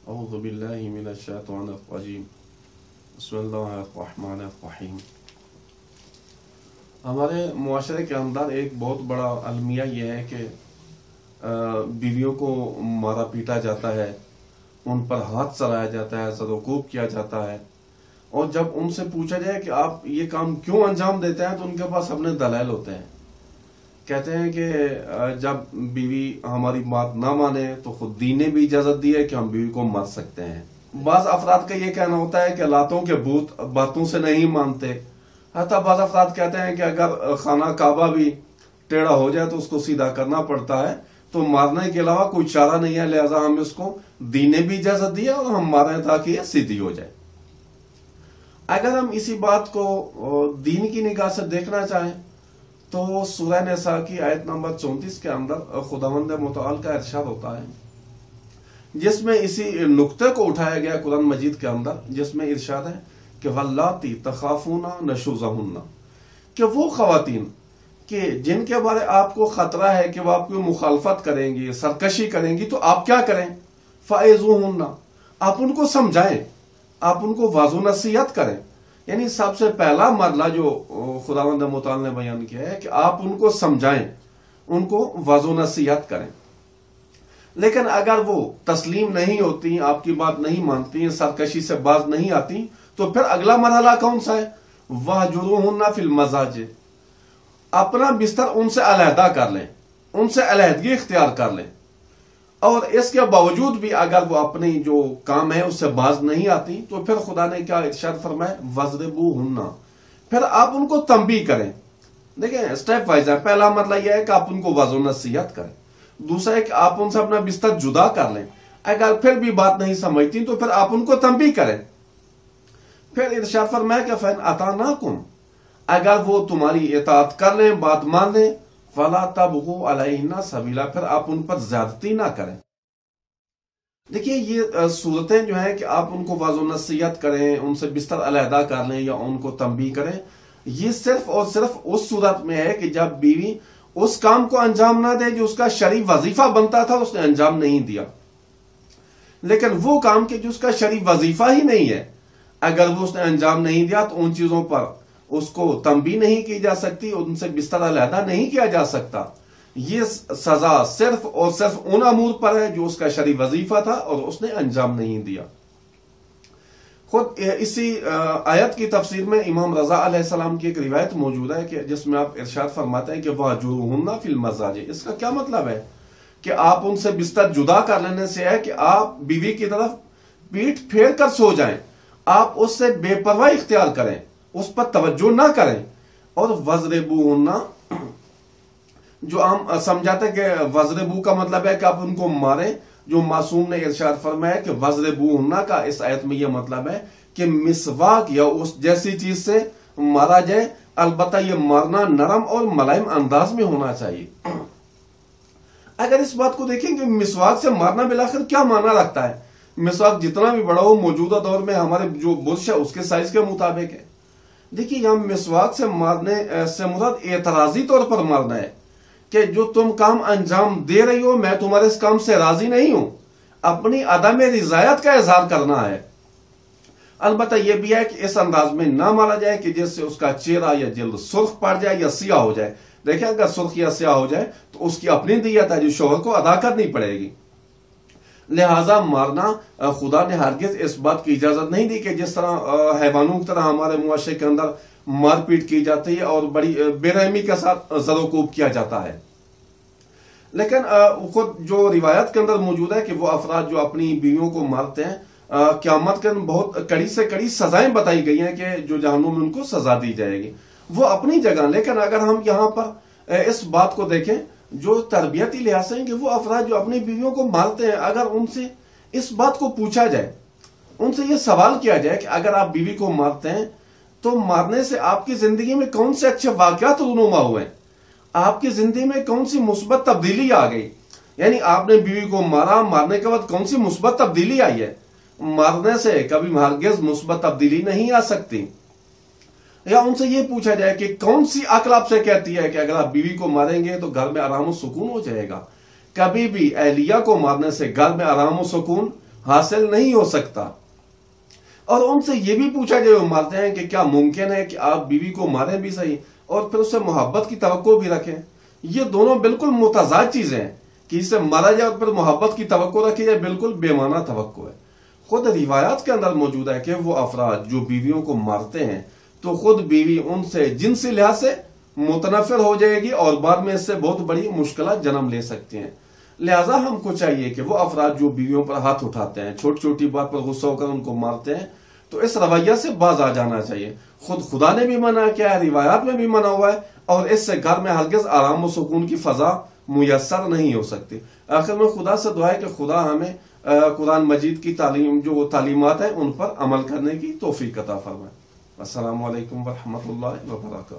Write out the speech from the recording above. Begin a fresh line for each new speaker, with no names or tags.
اعوذ باللہ من الشیطان الرجیم بسم اللہ الرحمن الرحیم۔ ہمارے معاشرے کے اندر ایک بہت بڑا المیہ یہ ہے کہ بیویوں کو مارا پیٹا جاتا ہے، ان پر ہاتھ چلایا جاتا ہے، زد و کوب کیا جاتا ہے، اور جب ان سے پوچھا جائے کہ آپ یہ کام کیوں انجام دیتے ہیں تو ان کے پاس اپنے دلائل ہوتے ہیں۔ کہتے ہیں کہ جب بیوی ہماری بات نہ مانے تو خود دین نے بھی اجازت دی ہے کہ ہم بیوی کو مار سکتے ہیں۔ بعض افراد کا یہ کہنا ہوتا ہے کہ لاتوں کے بت باتوں سے نہیں مانتے، حتیٰ بعض افراد کہتے ہیں کہ اگر خانہ کعبہ بھی ٹیڑھا ہو جائے تو اس کو سیدھا کرنا پڑتا ہے، تو مارنے کے علاوہ کوئی چارہ نہیں ہے، لہذا ہم اس کو دین نے بھی اجازت دی ہے اور ہم ماریں تاکہ یہ سیدھی ہو جائے۔ اگر ہم اسی بات کو دین کی نگاہ سے دیکھنا چاہیں تو سورہ نساء کی آیت نمبر 34 کے اندر خداوند متعال کا ارشاد ہوتا ہے، جس میں اسی نقطے کو اٹھایا گیا قرآن مجید کے اندر، جس میں ارشاد ہے کہ وَاللَّاتِي تَخَافُونَ نُشُوزَهُنَّ، کہ وہ خواتین کہ جن کے بارے آپ کو خطرہ ہے کہ وہ آپ کی مخالفت کریں گی، سرکشی کریں گی، تو آپ کیا کریں؟ فَعِظُوهُنَّ، آپ ان کو سمجھائیں، آپ ان کو واضح نصیحت کریں۔ یعنی سب سے پہلا مرحلہ جو خداوند متعال نے بیان کیا ہے کہ آپ ان کو سمجھائیں، ان کو واضح نصیحت کریں۔ لیکن اگر وہ تسلیم نہیں ہوتی، آپ کی بات نہیں مانتی، سرکشی سے باز نہیں آتی، تو پھر اگلا مرحلہ کون سا ہے؟ وَاهْجُرُوهُنَّ فِي الْمَضَاجِعِ، اپنا بستر ان سے علیحدہ کر لیں، ان سے علیحدگی اختیار کر لیں، اور اس کے باوجود بھی اگر وہ اپنی جو کام ہے اس سے باز نہیں آتی تو پھر خدا نے کیا ارشاد فرمایا؟ وَاضْرِبُوهُنَّ، پھر آپ ان کو تنبیہ کریں۔ دیکھیں سٹیپ وائز ہے، پہلا مطلب یہ ہے کہ آپ ان کو واضح نصیحت کریں، دوسرا ہے کہ آپ ان سے اپنا بستر جدا کر لیں، اگر پھر بھی بات نہیں سمجھتی تو پھر آپ ان کو تنبیہ کریں۔ پھر ارشاد فرمایا کہ فَإِنْ أَطَعْنَاكُمْ، اگر وہ تمہاری اطاعت کر لیں، بات مان لیں، فَلَا تَبْغُوا عَلَيْهِنَّ سَبِيلًا، پھر آپ ان پر زیادتی نہ کریں۔ دیکھیے یہ صورتیں جو ہیں کہ آپ ان کو واضح نصیحت کریں، ان سے بستر علیحدہ کر لیں یا ان کو تنبیہ کریں، یہ صرف اور صرف اس صورت میں ہے کہ جب بیوی اس کام کو انجام نہ دے جو اس کا شرعی وظیفہ بنتا تھا، اس نے انجام نہیں دیا۔ لیکن وہ کام کہ جو اس کا شرعی وظیفہ ہی نہیں ہے، اگر وہ اس نے انجام نہیں دیا تو ان چیزوں پر اس کو تنبیہ نہیں کی جا سکتی، ان سے بستر علیحدہ نہیں کیا جا سکتا۔ یہ سزا صرف اور صرف ان امور پر ہے جو اس کا شرعی وظیفہ تھا اور اس نے انجام نہیں دیا۔ خود اسی آیت کی تفسیر میں امام رضا علیہ السلام کی ایک روایت موجود ہے کہ جس میں آپ ارشاد فرماتے ہیں کہ وَاهْجُرُوهُنَّ فِي الْمَضَاجِعِ، اس کا کیا مطلب ہے؟ کہ آپ ان سے بستر جدا کر لینے سے ہے کہ آپ بیوی کی طرف پیٹھ پھیر کر سو جائیں، آپ اس سے بے پرواہی اختیار کریں، اس پر توجہ نہ کریں۔ اور وَاضْرِبُوهُنَّ جو ہم سمجھاتے ہیں کہ وَاضْرِبُو کا مطلب ہے کہ آپ ان کو ماریں، جو معصوم نے ارشاد فرمایا کہ وَاضْرِبُوهُنَّ کا اس آیت میں یہ مطلب ہے کہ مسواک یا اس جیسی چیز سے مارا جائے، البتہ یہ مارنا نرم اور ملائم انداز میں ہونا چاہیے۔ اگر اس بات کو دیکھیں کہ مسواک سے مارنا بالآخر کیا معنی رکھتا ہے؟ مسواک جتنا بھی بڑا ہو موجودہ دور میں ہمارے جو برش ہے اس کے سائز کے مطابق ہے۔ دیکھیے یہاں مسواک سے مارنے سے مراد اعتراضی طور پر مارنا ہے کہ جو تم کام انجام دے رہی ہو میں تمہارے اس کام سے راضی نہیں ہوں، اپنی عدم رضایت کا اظہار کرنا ہے۔ البتہ یہ بھی ہے کہ اس انداز میں نہ مارا جائے کہ جس سے اس کا چہرہ یا جلد سرخ پڑ جائے یا سیاہ ہو جائے۔ دیکھیں اگر سرخ یا سیاہ ہو جائے تو اس کی اپنی دیت ہے جو شوہر کو ادا کرنی پڑے گی۔ لہٰذا مارنا خدا نے ہرگز اس بات کی اجازت نہیں دی کہ جس طرح حیوانوں کی طرح ہمارے معاشرے کے اندر مار پیٹ کی جاتی ہے اور بڑی بے رحمی کے ساتھ زد و کوب کیا جاتا ہے۔ لیکن خود جو روایت کے اندر موجود ہے کہ وہ افراد جو اپنی بیویوں کو مارتے ہیں، قیامت کے اندر بہت کڑی سے کڑی سزائیں بتائی گئی ہیں کہ جو جہنم میں ان کو سزا دی جائے گی، وہ اپنی جگہ۔ لیکن اگر ہم یہاں پر اس بات کو دیکھیں جو تربیتی لحاظ سے کہ وہ افراد جو اپنی بیویوں کو مارتے ہیں، اگر ان سے اس بات کو پوچھا جائے، ان سے یہ سوال کیا جائے کہ اگر آپ بیوی کو مارتے ہیں تو مارنے سے آپ کی زندگی میں کون سے اچھے واقعات رونما ہوئے ہیں، آپ کی زندگی میں کون سی مثبت تبدیلی آ گئی، یعنی آپ نے بیوی کو مارا، مارنے کے بعد کون سی مثبت تبدیلی آئی ہے؟ مارنے سے کبھی ہرگز مثبت تبدیلی نہیں آ سکتی۔ یا ان سے یہ پوچھا جائے کہ کون سی عقل آپ سے کہتی ہے کہ اگر آپ بیوی کو ماریں گے تو گھر میں آرام و سکون ہو جائے گا؟ کبھی بھی اہلیہ کو مارنے سے گھر میں آرام و سکون حاصل نہیں ہو سکتا۔ اور ان سے یہ بھی پوچھا جائے وہ مارتے ہیں کہ کیا ممکن ہے کہ آپ بیوی کو ماریں بھی صحیح اور پھر اس سے محبت کی توقع بھی رکھیں؟ یہ دونوں بالکل متضاد چیزیں ہیں کہ اسے مارا جائے اور پھر محبت کی توقع رکھی جائے، بالکل بے معنی توقع ہے۔ خود روایات کے اندر موجود ہے کہ وہ افراد جو بیویوں کو مارتے ہیں تو خود بیوی ان سے جنسی لحاظ سے متنفر ہو جائے گی اور بعد میں اس سے بہت بڑی مشکلات جنم لے سکتی ہیں۔ لہذا ہم کو چاہیے کہ وہ افراد جو بیویوں پر ہاتھ اٹھاتے ہیں، چھوٹی چھوٹی بات پر غصہ ہو کر ان کو مارتے ہیں، تو اس رویہ سے باز آ جانا چاہیے۔ خود خدا نے بھی منع کیا ہے، روایات میں بھی منع ہوا ہے، اور اس سے گھر میں ہرگز آرام و سکون کی فضا میسر نہیں ہو سکتی۔ آخر میں خدا سے دعا ہے کہ خدا ہمیں قرآن مجید کی جو تعلیمات ہیں ان پر عمل کرنے کی توفیق عطا فرمائے۔ السلام علیکم ورحمۃ اللہ وبرکاتہ۔